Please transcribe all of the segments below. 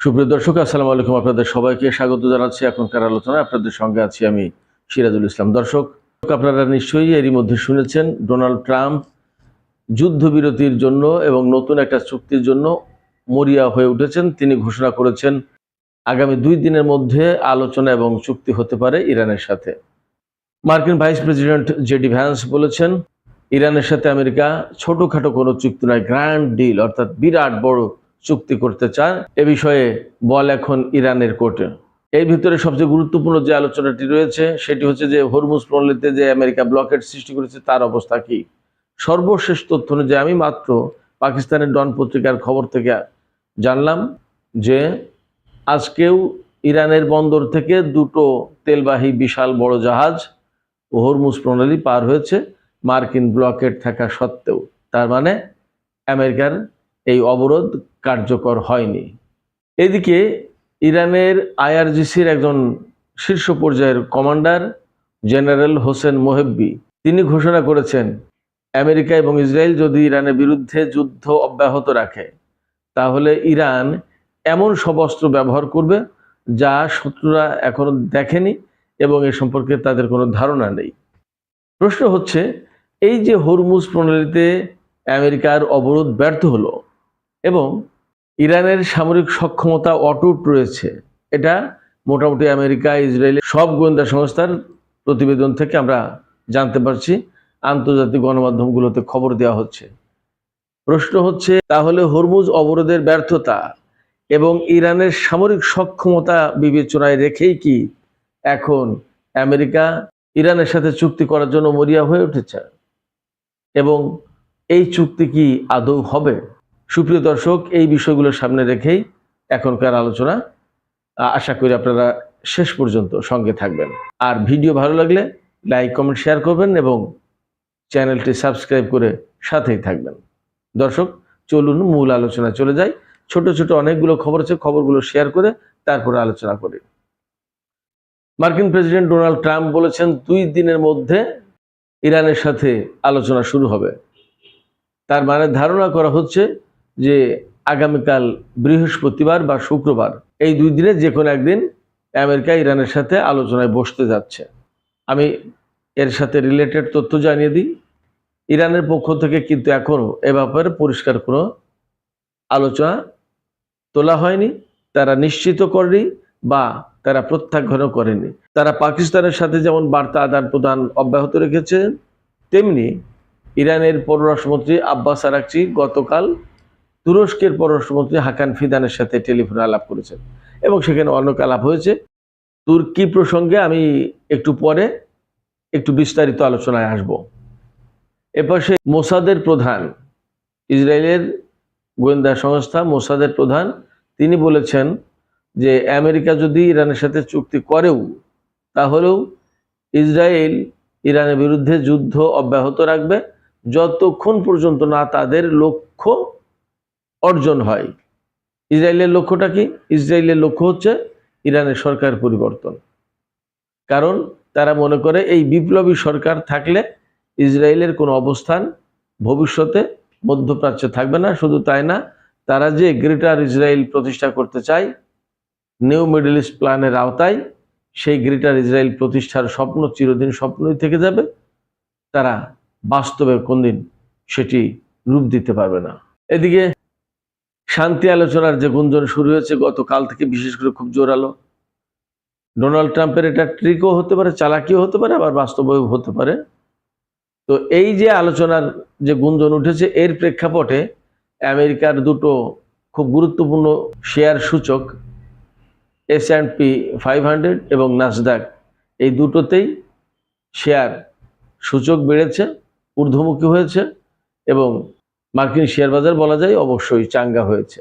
সুপ্রিয় দর্শক, আসসালামু আলাইকুম। আপনাদের সবাইকে স্বাগত জানাচ্ছি এখনকার আলোচনায়। আপনাদের সঙ্গে আছি আমি সিরাজুল ইসলাম। দর্শক, আপনারা নিশ্চয়ই এরই মধ্যে শুনেছেন ডোনাল্ড ট্রাম্প যুদ্ধবিরতির জন্য এবং নতুন একটা চুক্তির জন্য মরিয়া হয়ে উঠেছেন। তিনি ঘোষণা করেছেন আগামী 2 দিনের মধ্যে আলোচনা এবং চুক্তি হতে পারে ইরানের সাথে। মার্কিন ভাইস প্রেসিডেন্ট জেডি ভ্যান্স বলেছেন ইরানের সাথে আমেরিকা ছোটখাটো কোনো চুক্তি নয়, গ্র্যান্ড ডিল অর্থাৎ বিরাট বড় চুক্তি করতে চান। এ বিষয়ে বল এখন ইরানের কোর্টে। এই ভিতরে সবচেয়ে গুরুত্বপূর্ণ যে আলোচনাটি রয়েছে সেটি হচ্ছে যে হরমুজ প্রণালীতে যে আমেরিকা ব্লকেট সৃষ্টি করেছে তার অবস্থা কি। সর্বশেষ তথ্য অনুযায়ী আমি মাত্র পাকিস্তানের ডন পত্রিকার খবর থেকে জানলাম যে আজকেও ইরানের বন্দর থেকে 2টো তেলবাহী বিশাল বড় জাহাজ হরমুজ প্রণালী পার হয়েছে মার্কিন ব্লকেট থাকা সত্ত্বেও। তার মানে আমেরিকার এই অবরোধ কার্যকর হয়নি। এদিকে ইরানের আইআরজিসির একজন শীর্ষ পর্যায়ের কমান্ডার জেনারেল হোসেন মোহেব্বি তিনি ঘোষণা করেছেন আমেরিকা এবং ইসরায়েল যদি ইরানের বিরুদ্ধে যুদ্ধ অব্যাহত রাখে তাহলে ইরান এমন সব অস্ত্র ব্যবহার করবে যা শত্রুরা এখনো দেখেনি এবং এ সম্পর্কে তাদের কোনো ধারণা নেই। প্রশ্ন হচ্ছে, এই যে হরমুজ প্রণালীতে আমেরিকার অবরোধ ব্যর্থ হলো এবং ইরানের সামরিক সক্ষমতা অটুট রয়েছে, এটা মোটামুটি আমেরিকা, ইসরায়েলের সব গোয়েন্দা সংস্থার প্রতিবেদন থেকে আমরা জানতে পারছি, আন্তর্জাতিক গণমাধ্যমগুলোতে খবর দেওয়া হচ্ছে। প্রশ্ন হচ্ছে, তাহলে হরমুজ অবরোধের ব্যর্থতা এবং ইরানের সামরিক সক্ষমতা বিবেচনায় রেখেই কি এখন আমেরিকা ইরানের সাথে চুক্তি করার জন্য মরিয়া হয়ে উঠেছে এবং এই চুক্তি কি আদৌ হবে? সুপ্রিয় দর্শক, এই বিষয়গুলোর সামনে রেখেই এখনকার আলোচনা। আশা করি আপনারা শেষ পর্যন্ত সঙ্গে থাকবেন। আর ভিডিও ভালো লাগলে লাইক, কমেন্ট, শেয়ার করবেন এবং চ্যানেলটি সাবস্ক্রাইব করে সাথেই থাকবেন। দর্শক, চলুন মূল আলোচনা চলে যাই। ছোট ছোট অনেকগুলো খবর আছে, খবরগুলো শেয়ার করে তারপরে আলোচনা করি। মার্কিন প্রেসিডেন্ট ডোনাল্ড ট্রাম্প বলেছেন 2 দিনের মধ্যে ইরানের সাথে আলোচনা শুরু হবে। তার মানে ধারণা করা হচ্ছে যে আগামীকাল বৃহস্পতিবার বা শুক্রবার, এই 2 দিনে যে কোনো একদিন আমেরিকা ইরানের সাথে আলোচনায় বসতে যাচ্ছে। আমি এর সাথে রিলেটেড তথ্য জানিয়ে দিই। ইরানের পক্ষ থেকে কিন্তু এখনও এ ব্যাপারে পরিষ্কার কোনো আলোচনা তোলা হয়নি, তারা নিশ্চিত করেনি বা তারা প্রত্যাখ্যানও করেনি। তারা পাকিস্তানের সাথে যেমন বার্তা আদান প্রদান অব্যাহত রেখেছে, তেমনি ইরানের পররাষ্ট্রমন্ত্রী আব্বাস আরাকচি গতকাল তুরস্কের পররাষ্ট্রমন্ত্রী হাকান ফিদানের সাথে টেলিফোনে আলাপ করেছেন এবং সেখানে অনেক আলাপ হয়েছে। তুর্কি প্রসঙ্গে আমি একটু পরে একটু বিস্তারিত আলোচনায় আসব। এপাশে মোসাদের প্রধান, ইসরায়েলের গোয়েন্দা সংস্থা মোসাদের প্রধান, তিনি বলেছেন যে আমেরিকা যদি ইরানের সাথে চুক্তি করেও তাহলেও ইসরায়েল ইরানের বিরুদ্ধে যুদ্ধ অব্যাহত রাখবে যতক্ষণ পর্যন্ত না তাদের লক্ষ্য অর্জন হয়। ইসরায়েলের লক্ষ্যটা কি? ইসরায়েলের লক্ষ্য হচ্ছে ইরানের সরকার পরিবর্তন। কারণ তারা মনে করে এই বিপ্লবী সরকার থাকলে ইসরায়েলের কোনো অবস্থান ভবিষ্যতে মধ্যপ্রাচ্যে থাকবে না। শুধু তাই না, তারা যে গ্রেটার ইসরায়েল প্রতিষ্ঠা করতে চায় নিউ মিডল ইস্ট প্ল্যানের আওতায়, সেই গ্রেটার ইসরায়েল প্রতিষ্ঠার স্বপ্ন চিরদিন স্বপ্নই থেকে যাবে। তারা বাস্তবে কোনদিন সেটি রূপ দিতে পারবে না। এদিকে শান্তি আলোচনার যে গুঞ্জন শুরু হয়েছে গতকাল থেকে, বিশেষ করে খুব জোরালো। ডোনাল্ড ট্রাম্পের এটা ট্রিকও হতে পারে, চালাকিও হতে পারে, আবার বাস্তবেও হতে পারে। তো এই যে আলোচনার যে গুঞ্জন উঠেছে, এর প্রেক্ষাপটে আমেরিকার 2টো খুব গুরুত্বপূর্ণ শেয়ার সূচক S&P 500 এবং নাসডাক, এই দুটোতেই শেয়ার সূচক বেড়েছে, ঊর্ধ্বমুখী হয়েছে এবং মার্কিন শেয়ার বাজার বলা যায় অবশ্যই চাঙ্গা হয়েছে।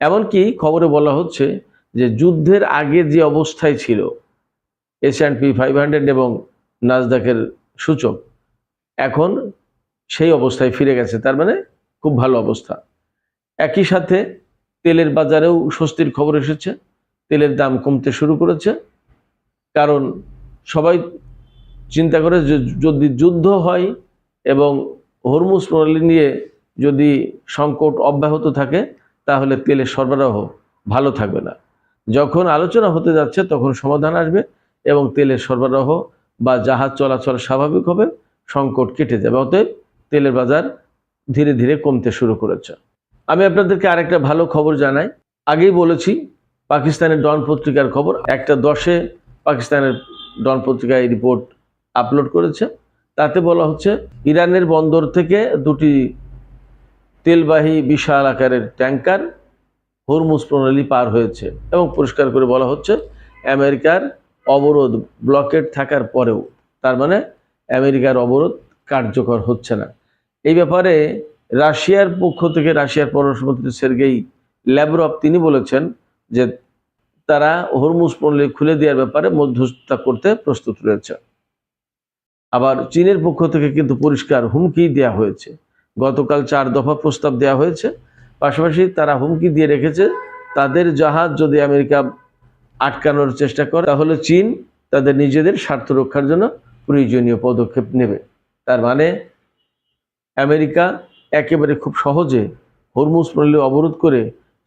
এমনকি খবরে বলা হচ্ছে যে যুদ্ধের আগে যে অবস্থায় ছিল S&P 500 এবং নাসডাকের সূচক, এখন সেই অবস্থায় ফিরে গেছে। তার মানে খুব ভালো অবস্থা। একই সাথে তেলের বাজারেও স্বস্তির খবর এসেছে, তেলের দাম কমতে শুরু করেছে। কারণ সবাই চিন্তা করে যে যদি যুদ্ধ হয় এবং হরমুজ প্রণালী নিয়ে যদি সংকট অব্যাহত থাকে তাহলে তেলের সরবরাহ ভালো থাকবে না। যখন আলোচনা হতে যাচ্ছে তখন সমাধান আসবে এবং তেলের সরবরাহ বা জাহাজ চলাচল স্বাভাবিক হবে, সংকট কেটে যাবে। অতএব তেলের বাজার ধীরে ধীরে কমতে শুরু করেছে। আমি আপনাদেরকে আরেকটা ভালো খবর জানাই। আগেই বলেছি পাকিস্তানের ডন পত্রিকার খবর, 1:10 পাকিস্তানের ডন পত্রিকা এই রিপোর্ট আপলোড করেছে। তাতে বলা হচ্ছে ইরানের বন্দর থেকে দুটি তেলবাহী বিশাল আকারের ট্যাঙ্কার হরমুজ প্রণালী পার হয়েছে এবং পরিষ্কার করে বলা হচ্ছে আমেরিকার অবরোধ ব্লকেড থাকার পরেও, তার মানে আমেরিকার অবরোধ কার্যকর হচ্ছে না। এই ব্যাপারে রাশিয়ার পক্ষ থেকে রাশিয়ার পররাষ্ট্রমন্ত্রী সের্গেই ল্যাভরভ তিনি বলেছেন যে তারা হরমুজ প্রণালী খুলে দেওয়ার ব্যাপারে মধ্যস্থতা করতে প্রস্তুত রয়েছে। আবার চীনের পক্ষ থেকে কিন্তু পরিষ্কার হুমকি দেওয়া হয়েছে। গতকাল 4 দফা প্রস্তাব দেওয়া হয়েছে। পাশাপাশি তারা হুমকি দিয়ে রেখেছে তাদের জাহাজ যদি আমেরিকা আটকানোর চেষ্টা করে তাহলে চীন তাদের নিজেদের স্বার্থ রক্ষার জন্য প্রয়োজনীয় পদক্ষেপ নেবে। তার মানে আমেরিকা একেবারে খুব সহজে হরমুজ প্রণালী অবরোধ করে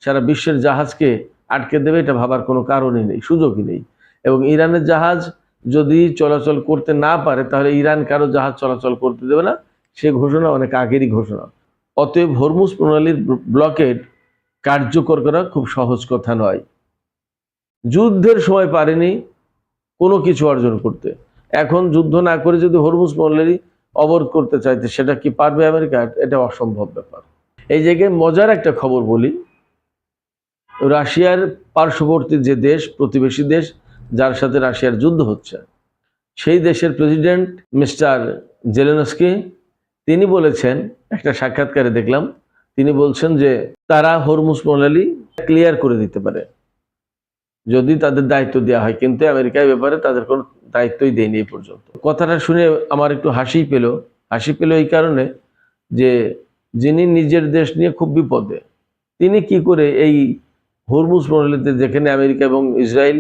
সারা বিশ্বের জাহাজকে আটকে দেবে, এটা ভাবার কোনো কারণই নেই, সুযোগই নেই। এবং ইরানের জাহাজ যদি চলাচল করতে না পারে তাহলে ইরান কারো জাহাজ চলাচল করতে দেবে না, সে ঘোষণা অনেক আগেরই ঘোষণা। অতএব হরমুজ প্রণালীর ব্লকেড কার্যকর করা খুব সহজ কথা নয়। যুদ্ধের সময় পারেনি কোনো কিছু অর্জন করতে, এখন যুদ্ধ না করে যদি হরমুজ প্রণালী অবরোধ করতে চাইতে সেটা কি পারবে আমেরিকা? এটা অসম্ভব ব্যাপার। এই জায়গায় মজার একটা খবর বলি, রাশিয়ার পার্শ্ববর্তী যে দেশ, প্রতিবেশী দেশ যার সাথে রাশিয়ার যুদ্ধ হচ্ছে, সেই দেশের প্রেসিডেন্ট মিস্টার জেলেনস্কি তিনি বলেছেন, একটা সাক্ষাৎকারে দেখলাম, তিনি বলছেন যে তারা হরমুজ প্রণালী ক্লিয়ার করে দিতে পারে যদি তাদের দায়িত্ব দেওয়া হয়, কিন্তু আমেরিকা এই ব্যাপারে তাদের কোনো দায়িত্বই দেয়নি এই পর্যন্ত। কথাটা শুনে আমার একটু হাসি পেল এই কারণে যে যিনি নিজের দেশ নিয়ে খুব বিপদে, তিনি কি করে এই হরমুজ প্রণালীতে, যেখানে আমেরিকা এবং ইসরায়েল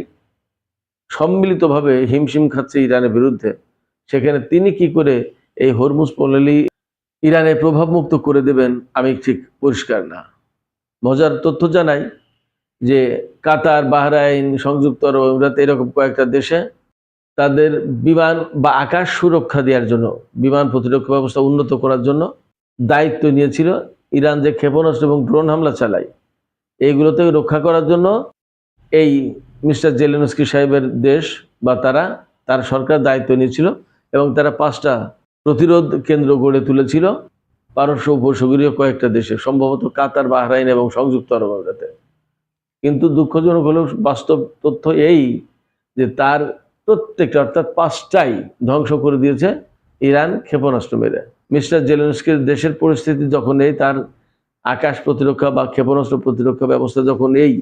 সম্মিলিতভাবে হিমশিম খাচ্ছে ইরানের বিরুদ্ধে, সেখানে তিনি কি করে এই হরমুজ প্রণালী ইরানের প্রভাবমুক্ত করে দেবেন আমি ঠিক পরিষ্কার না। মজার তথ্য জানাই যে কাতার, বাহরাইন, সংযুক্ত আরব আমিরাত এরকম কয়েকটা দেশে তাদের বিমান বা আকাশ সুরক্ষা দেওয়ার জন্য, বিমান প্রতিরক্ষা ব্যবস্থা উন্নত করার জন্য দায়িত্ব নিয়েছিল। ইরান যে ক্ষেপণাস্ত্র এবং ড্রোন হামলা চালায় এইগুলো থেকে রক্ষা করার জন্য এই মিস্টার জেলেনস্কি সাহেবের দেশ বা তার সরকার দায়িত্ব নিয়েছিল এবং তারা 5টা প্রতিরোধ কেন্দ্র গড়ে তুলেছিল পারস্য উপসাগরীয় কয়েকটা দেশে, সম্ভবত কাতার, বাহরাইন এবং সংযুক্ত আরব আমিরাতে। কিন্তু দুঃখজনক হলেও বাস্তব তথ্য এই যে তার প্রত্যেকটা, অর্থাৎ 5টাই ধ্বংস করে দিয়েছে ইরান ক্ষেপণাস্ত্র মেরে। মিস্টার জেলেনস্কির দেশের পরিস্থিতি যখন এই, তার আকাশ প্রতিরক্ষা বা ক্ষেপণাস্ত্র প্রতিরক্ষা ব্যবস্থা যখন এই,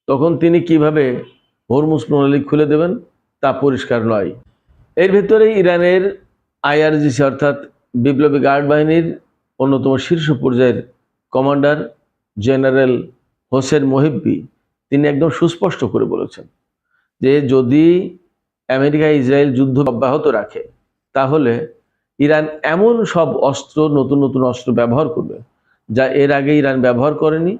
তখন তিনি কিভাবে হরমুজ প্রণালী খুলে দেবেন তা পরিষ্কার নয়। এর ভেতরে ইরানের IRGC অর্থাৎ বিপ্লবী গার্ড বাহিনীর অন্যতম শীর্ষ পর্যায়ের কমান্ডার জেনারেল হোসেন মোহিব্বি তিনি একদম সুস্পষ্ট করে বলেছেন যে যদি আমেরিকা ইসরায়েল যুদ্ধ অব্যাহত রাখে তাহলে ইরান এমন সব অস্ত্র, নতুন নতুন অস্ত্র ব্যবহার করবে যা এর আগে ইরান ব্যবহার করেনি,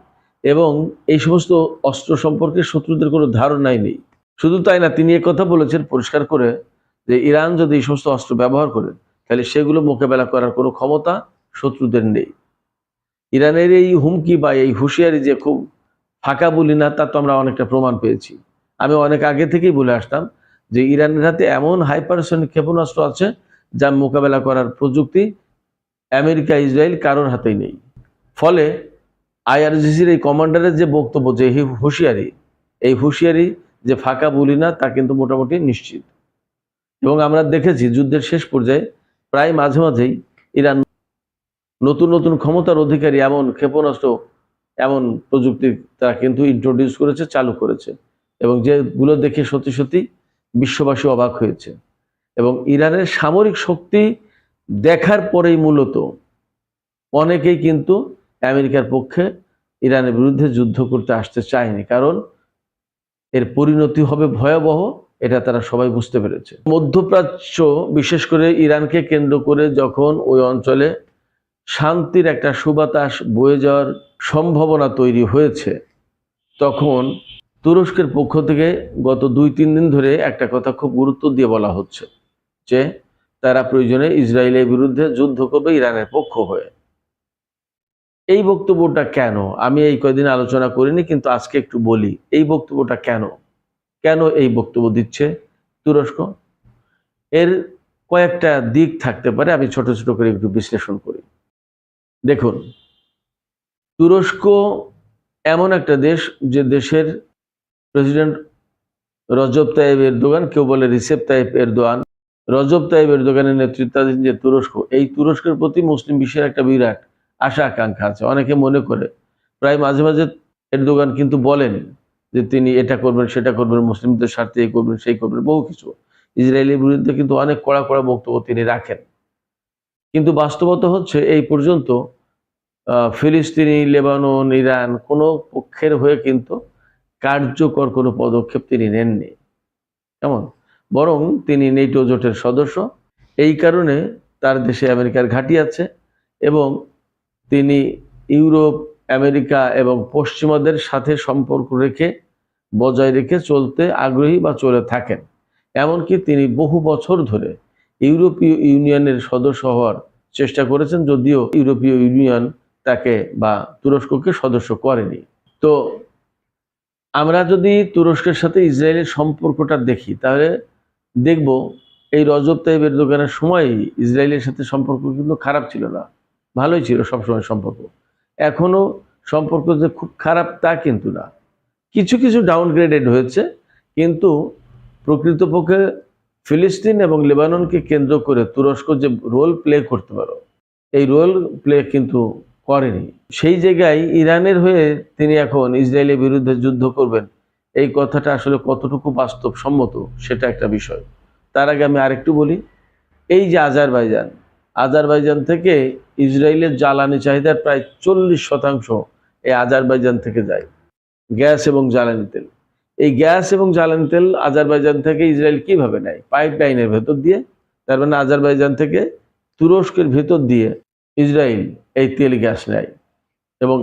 এবং এই সমস্ত অস্ত্র সম্পর্কে শত্রুদের কোনো ধারণাই নেই। শুধু তাই না, তিনি কথা বলেছেন পরিষ্কার করে যে ইরান যদি এই সমস্ত অস্ত্র ব্যবহার করে তাহলে সেগুলো মোকাবেলা করার কোনো ক্ষমতা শত্রুদের নেই। ইরানের এই হুমকি বা এই হুঁশিয়ারি যে খুব ফাঁকা বলি না, তা তো আমরা অনেকটা প্রমাণ পেয়েছি। আমি অনেক আগে থেকেই বলে আসতাম যে ইরানের হাতে এমন হাইপারসনিক ক্ষেপণাস্ত্র আছে যা মোকাবেলা করার প্রযুক্তি আমেরিকা, ইসরায়েল কারোর হাতেই নেই। ফলে IRGCর এই কমান্ডারের যে বক্তব্য, যে হুঁশিয়ারি, এই হুঁশিয়ারি যে ফাঁকা বলি না তা কিন্তু মোটামুটি নিশ্চিত। এবং আমরা দেখেছি যুদ্ধের শেষ পর্যায়ে প্রায় মাঝে মাঝেই ইরান নতুন নতুন ক্ষমতার অধিকারী এমন ক্ষেপণাস্ত্র, এমন প্রযুক্তি তারা কিন্তু ইন্ট্রোডিউস করেছে, চালু করেছে, এবং যেগুলো দেখে সত্যি সত্যি বিশ্ববাসী অবাক হয়েছে। এবং ইরানের সামরিক শক্তি দেখার পরেই মূলত অনেকেই কিন্তু আমেরিকার পক্ষে ইরানের বিরুদ্ধে যুদ্ধ করতে আসতে চায়নি, কারণ এর পরিণতি হবে ভয়াবহ, এটা তারা সবাই বুঝতে পেরেছে। মধ্যপ্রাচ্য, বিশেষ করে ইরানকে কেন্দ্র করে যখন ওই অঞ্চলে শান্তির একটা সুবাতাস বয়ে যাওয়ার সম্ভাবনা তৈরি হয়েছে, তখন তুরস্কের পক্ষ থেকে গত 2-3 দিন ধরে একটা কথা খুব গুরুত্ব দিয়ে বলা হচ্ছে যে তারা প্রয়োজনে ইসরায়েলের বিরুদ্ধে যুদ্ধ করবে ইরানের পক্ষ হয়ে। এই বক্তব্যটা কেন আমি এই কয়দিন আলোচনা করিনি, কিন্তু আজকে একটু বলি এই বক্তব্যটা কেন কেন এই বক্তব্য দিচ্ছে তুরস্ক। এর কয়েকটা দিক থাকতে পারে, আমি ছোট ছোট করে একটু বিশ্লেষণ করি। দেখুন, তুরস্ক এমন একটা দেশ যে দেশের প্রেসিডেন্ট রজব তাইয়িপ এরদোগান, কেউ বলে রিসেপ তাইয়িপ এরদোয়ান, রজব তাইয়িপ এরদোগানের নেতৃত্বাধীন যে তুরস্ক, এই তুরস্কের প্রতি মুসলিম বিশ্বের একটা বিরাট আশা আকাঙ্ক্ষা আছে। অনেকে মনে করে, প্রায় মাঝে মাঝে এরদোগান কিন্তু বলেন যে তিনি এটা করবেন সেটা করবেন, মুসলিমদের স্বার্থে এই করবেন সেই করবেন, বহু কিছু ইসরায়েলের বিরুদ্ধে কিন্তু অনেক কড়া কড়া বক্তব্য তিনি রাখেন। কিন্তু বাস্তবতা হচ্ছে এই পর্যন্ত ফিলিস্তিনি, লেবানন, ইরান কোনো পক্ষের হয়ে কিন্তু কার্যকর কোনো পদক্ষেপ তিনি নেননি। কেমন, বরং তিনি নেটো জোটের সদস্য, এই কারণে তার দেশে আমেরিকার ঘাঁটি আছে এবং তিনি ইউরোপ, আমেরিকা এবং পশ্চিমাদের সাথে সম্পর্ক রেখে বজায় রেখে চলতে আগ্রহী বা চলে থাকেন। এমনকি তিনি বহু বছর ধরে ইউরোপীয় ইউনিয়নের সদস্য হওয়ার চেষ্টা করেছেন, যদিও ইউরোপীয় ইউনিয়ন তাকে বা তুরস্ককে সদস্য করেনি। তো আমরা যদি তুরস্কের সাথে ইসরায়েলের সম্পর্কটা দেখি, তাহলে দেখব এই রজব তাইয়িপ এরদোগানের সময় ইসরায়েলের সাথে সম্পর্ক কিন্তু খারাপ ছিল না, ভালোই ছিল সবসময় সম্পর্ক। এখনো সম্পর্ক যে খুব খারাপ তা কিন্তু না, কিছু কিছু ডাউনগ্রেডেড হয়েছে, কিন্তু প্রকৃতপক্ষে ফিলিস্তিন এবং লেবাননকে কেন্দ্র করে তুরস্ক যে রোল প্লে করতে পারো, এই রোল প্লে কিন্তু করেনি। সেই জায়গায় ইরানের হয়ে তিনি এখন ইসরায়েলের বিরুদ্ধে যুদ্ধ করবেন, এই কথাটা আসলে কতটুকু বাস্তবসম্মত সেটা একটা বিষয়। তার আগে আমি আরেকটু বলি, এই যে আজারবাইজান থেকে ইসরায়েলের জ্বালানি চাহিদার প্রায় 40% এই আজারবাইজান থেকে যায়, গ্যাস এবং জ্বালানি তেল। এই গ্যাস এবং জ্বালানি তেল আজারবাইজান থেকে ইসরায়েল কিভাবে নেয়? পাইপলাইনের ভেতর দিয়ে। তার মানে আজারবাইজান থেকে তুরস্কের ভেতর দিয়ে ইসরায়েল এই তেল গ্যাস নেয় এবং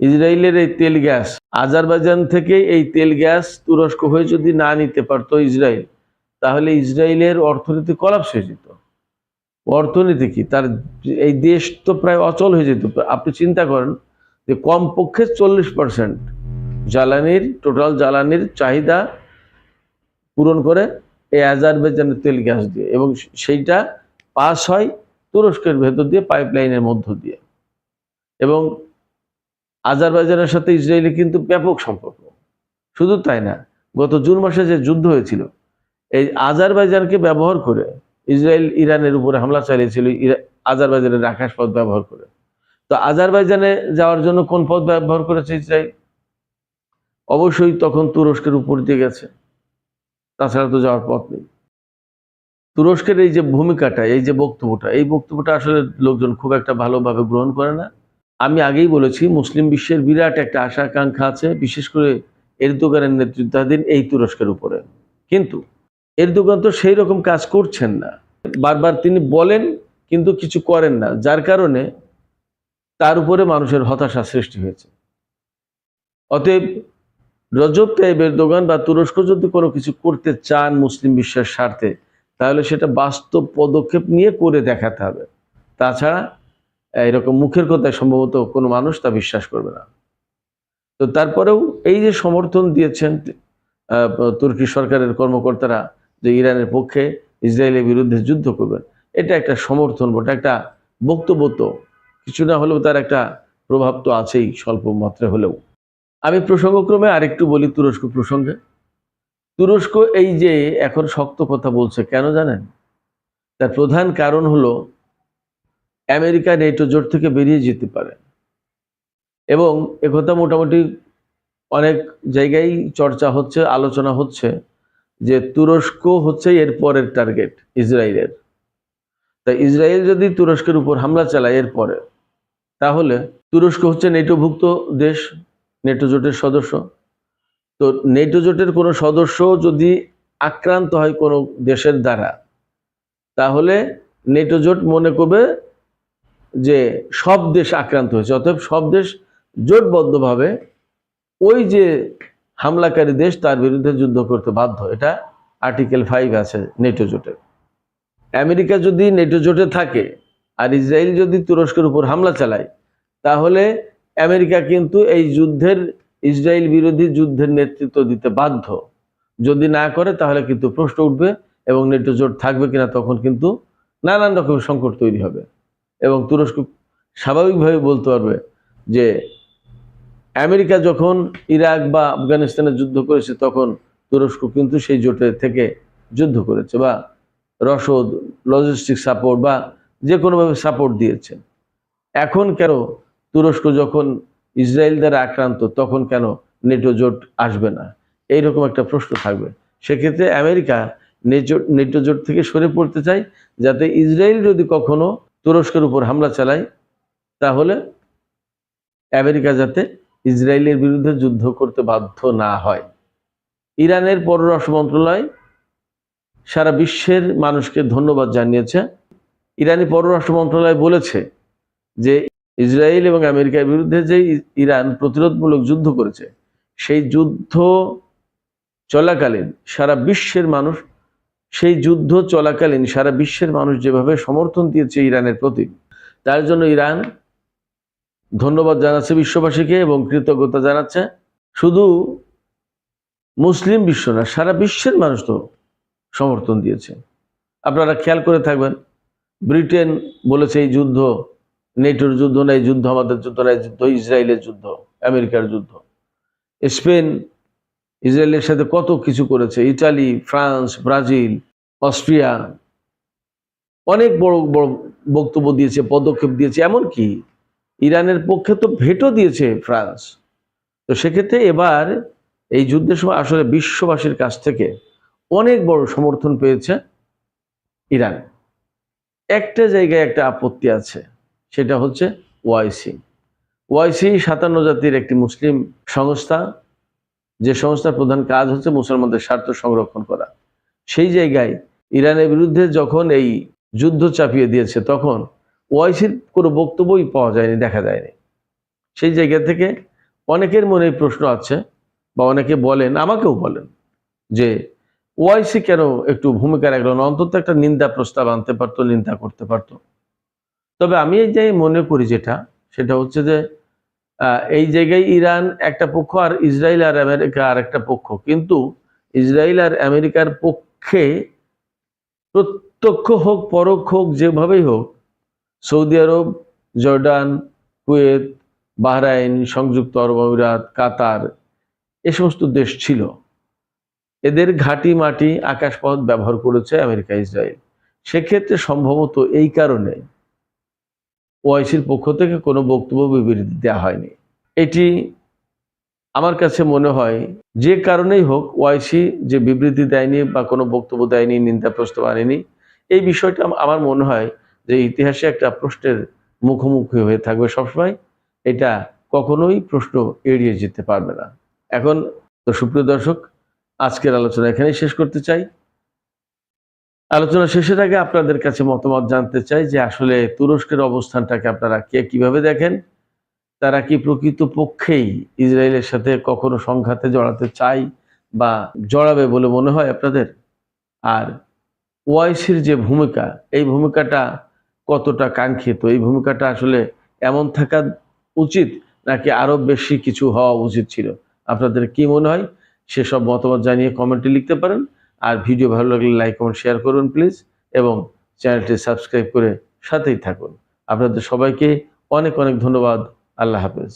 ইসরায়েলের এই তেল গ্যাস, আজারবাইজান থেকে এই তেল গ্যাস তুরস্ক হয়ে যদি না নিতে পারতো ইসরায়েল, তাহলে ইসরায়েলের অর্থনীতি কলাপস হয়ে যেত। অর্থনীতি কি, তার এই দেশ তো প্রায় অচল হয়ে যেত। আপনি চিন্তা করেন যে কমপক্ষে 40% জ্বালানির, টোটাল জ্বালানির চাহিদা পূরণ করে এই আজারবাইজানের তেল গ্যাস দিয়ে, এবং সেইটা পাস হয় তুরস্কের ভেতর দিয়ে পাইপলাইনের মধ্য দিয়ে। এবং আজারবাইজানের সাথে ইসরায়েলের কিন্তু ব্যাপক সম্পর্ক। শুধু তাই না, গত জুন মাসে যে যুদ্ধ হয়েছিল, এই আজারবাইজানকে ব্যবহার করে ইসরায়েল ইরানের উপরে হামলা চালিয়েছিল, আজারবাইজানের আকাশ পথ ব্যবহার করে। তো আজারবাইজানে যাওয়ার জন্য কোন পথ ব্যবহার করেছে ইসরায়েল? অবশ্যই তখন তুরস্কের উপর দিয়ে গেছে, তাছাড়া তো যাওয়ার পথ নেই। তুরস্কের এই যে ভূমিকাটা, এই যে বক্তব্যটা, এই বক্তব্যটা আসলে লোকজন খুব একটা ভালোভাবে গ্রহণ করে না। আমি আগেই বলেছি, মুসলিম বিশ্বের বিরাট একটা আশা আকাঙ্ক্ষা আছে, বিশেষ করে এরদোগানের নেতৃত্বাধীন এই তুরস্কের উপরে। কিন্তু এরদোগান তো সেই রকম কাজ করছেন না, বারবার তিনি বলেন কিন্তু কিছু করেন না, যার কারণে তার উপরে মানুষের হতাশা সৃষ্টি হয়েছে। অতএব রজব তাইয়িপ এরদোগান বা তুরস্ক যদি কোনো কিছু করতে চান মুসলিম বিশ্বের স্বার্থে, তাহলে সেটা বাস্তব পদক্ষেপ নিয়ে করে দেখাতে হবে। তাছাড়া এরকম মুখের কথায় সম্ভবত কোনো মানুষ তা বিশ্বাস করবে না। তো তারপরেও এই যে সমর্থন দিয়েছেন তুর্কি সরকারের কর্মকর্তারা যে ইরানের পক্ষে, ইসরায়েলের বিরুদ্ধে যুদ্ধ করবেন, এটা একটা সমর্থন বটে, একটা বক্তব্য, তো কিছু না হলেও তার একটা প্রভাব তো আছেই, স্বল্প মাত্রা হলেও। আমি প্রসঙ্গক্রমে আরেকটু বলি তুরস্ক প্রসঙ্গে। তুরস্ক এই যে এখন শক্ত কথা বলছে, কেন জানেন? তার প্রধান কারণ হলো আমেরিকা নেটো জোট থেকে বেরিয়ে যেতে পারে, এবং একথা মোটামুটি অনেক জায়গায় চর্চা হচ্ছে, আলোচনা হচ্ছে যে তুরস্ক হচ্ছে এর পরের টার্গেট ইসরায়েলের। তাই ইসরায়েল যদি তুরস্কের উপর হামলা চালায় এরপরে, তাহলে তুরস্ক হচ্ছে নেটোভুক্ত দেশ, নেটো জোটের সদস্য। তো নেটো জোটের কোনো সদস্য যদি আক্রান্ত হয় কোনো দেশের দ্বারা, তাহলে নেটো জোট মনে করবে যে সব দেশ আক্রান্ত হয়েছে, অতএব সব দেশ জোটবদ্ধভাবে ওই যে হামলাকারী দেশ তার বিরুদ্ধে যুদ্ধ করতে বাধ্য। এটা আর্টিকেল 5 আছে নেটো জোটের। আমেরিকা যদি নেটো জোটে থাকে আর ইসরায়েল যদি তুরস্কের উপর হামলা চালায়, তাহলে আমেরিকা কিন্তু এই যুদ্ধের, ইসরায়েল বিরোধী যুদ্ধের নেতৃত্ব দিতে বাধ্য। যদি না করে তাহলে কিন্তু প্রশ্ন উঠবে এবং নেটো জোট থাকবে কিনা, তখন কিন্তু নানান রকমের সংকট তৈরি হবে এবং তুরস্ক স্বাভাবিকভাবে বলতে পারবে যে আমেরিকা যখন ইরাক বা আফগানিস্তানে যুদ্ধ করেছে তখন তুরস্ক কিন্তু সেই জোটে থেকে যুদ্ধ করেছে বা রসদ, লজিস্টিক সাপোর্ট বা যে কোনোভাবে সাপোর্ট দিয়েছে। এখন কেন তুরস্ক যখন ইসরায়েল দ্বারা আক্রান্ত তখন কেন নেটো জোট আসবে না, এইরকম একটা প্রশ্ন থাকবে। সেক্ষেত্রে আমেরিকা নেটো জোট থেকে সরে পড়তে চায়, যাতে ইসরায়েল যদি কখনো তুরস্কের উপর হামলা চালায় তাহলে আমেরিকা যাতে ইসরায়েলের বিরুদ্ধে যুদ্ধ করতে বাধ্য না হয়। ইরানের পররাষ্ট্র মন্ত্রণালয় সারা বিশ্বের মানুষকে ধন্যবাদ জানিয়েছে। ইরানি পররাষ্ট্র মন্ত্রণালয় বলেছে যে ইসরায়েল এবং আমেরিকার বিরুদ্ধে যে ইরান প্রতিরোধমূলক যুদ্ধ করেছে, সেই যুদ্ধ চলাকালীন সারা বিশ্বের মানুষ, সেই যুদ্ধ চলাকালীন সারা বিশ্বের মানুষ যেভাবে সমর্থন দিয়েছে ইরানের প্রতি, তার জন্য ইরান ধন্যবাদ জানাচ্ছে বিশ্ববাসীকে এবং কৃতজ্ঞতা জানাচ্ছে। শুধু মুসলিম বিশ্ব না, সারা বিশ্বের মানুষ তো সমর্থন দিয়েছে। আপনারা খেয়াল করে থাকবেন, ব্রিটেন বলেছে এই যুদ্ধ নেটোর যুদ্ধ না, এই যুদ্ধ আমাদের যুদ্ধ না, এই যুদ্ধ ইসরায়েলের যুদ্ধ, আমেরিকার যুদ্ধ। স্পেন ইসরায়েলের সাথে কত কিছু করেছে, ইটালি, ফ্রান্স, ব্রাজিল, অস্ট্রিয়া অনেক বড় বড় বক্তব্য দিয়েছে, পদক্ষেপ দিয়েছে, এমনকি ইরানের পক্ষে তো ভেটো দিয়েছে ফ্রান্স। তো সেক্ষেত্রে এবার এই যুদ্ধের সময় আসলে বিশ্ববাসীর কাছ থেকে অনেক বড় সমর্থন পেয়েছে ইরান। একটা জায়গায় একটা আপত্তি আছে, সেটা হচ্ছে ওআইসি। ওআইসি 57 জাতির একটি মুসলিম সংস্থা, যে সংস্থার প্রধান কাজ হচ্ছে মুসলমানদের স্বার্থ সংরক্ষণ করা। সেই জায়গায় ইরানের বিরুদ্ধে যখন এই যুদ্ধ চাপিয়ে দিয়েছে তখন ওআইসির কোনো বক্তব্যই পাওয়া যায়নি, দেখা যায়নি। সেই জায়গা থেকে অনেকের মনে প্রশ্ন আছে বা অনেকে বলেন, আমাকেও বলেন, যে ওআইসি কেন একটু ভূমিকা রাখলো না, অন্তত একটা নিন্দা প্রস্তাব আনতে পারতো, নিন্দা করতে পারতো। তবে আমি এই যে মনে করি সেটা হচ্ছে যে এই জায়গায় ইরান একটা পক্ষ আর ইসরায়েল আর আমেরিকা আর একটা পক্ষ, কিন্তু ইসরায়েল আর আমেরিকার পক্ষে প্রত্যক্ষ হোক পরোক্ষ হোক যেভাবেই হোক সৌদি আরব, জর্ডান, কুয়েত, বাহরাইন, সংযুক্ত আরব আমিরাত, কাতার, এ সমস্ত দেশ ছিল। এদের ঘাঁটি মাটি আকাশপথ ব্যবহার করেছে আমেরিকা, ইসরায়েল। সেক্ষেত্রে সম্ভবত এই কারণে ওআইসির পক্ষ থেকে কোনো বক্তব্য বিবৃতি দেওয়া হয়নি। এটি আমার কাছে মনে হয় যে কারণেই হোক ওআইসি যে বিবৃতি দেয়নি বা কোনো বক্তব্য দেয়নি, নিন্দা প্রস্তাব আনেনি, এই বিষয়টা আমার মনে হয় যে ইতিহাসে একটা প্রশ্নের মুখোমুখি হয়ে থাকবে সবসময়। এটা কখনোই প্রশ্ন এড়িয়ে যেতে পারবে না। এখন তো সুপ্রিয় দর্শক, আজকের আলোচনা এখানেই শেষ করতে চাই। আলোচনা শেষের আগে আপনাদের কাছে মতামত জানতে চাই যে আসলে তুরস্কের অবস্থানটাকে আপনারা কিভাবে দেখেন? তারা কি প্রকৃত পক্ষেই ইসরায়েলের সাথে কখনো সংঘাতে জড়াতে চায় বা জড়াবে বলে মনে হয় আপনাদের? আর ওআইসির যে ভূমিকা, এই ভূমিকাটা কতটা কাঙ্ক্ষিত? এই ভূমিকাটা আসলে এমন থাকা উচিত নাকি আরো বেশি কিছু হওয়া উচিত ছিল? আপনাদের কি মনে হয়? সেসব মতামত জানিয়ে কমেন্টে লিখতে পারেন। আর ভিডিও ভালো লাগলে লাইক, কমেন্ট, শেয়ার করুন প্লিজ, এবং চ্যানেলটি সাবস্ক্রাইব করে সাথেই থাকুন। আপনাদের সবাইকে অনেক অনেক ধন্যবাদ। আল্লাহ হাফেজ।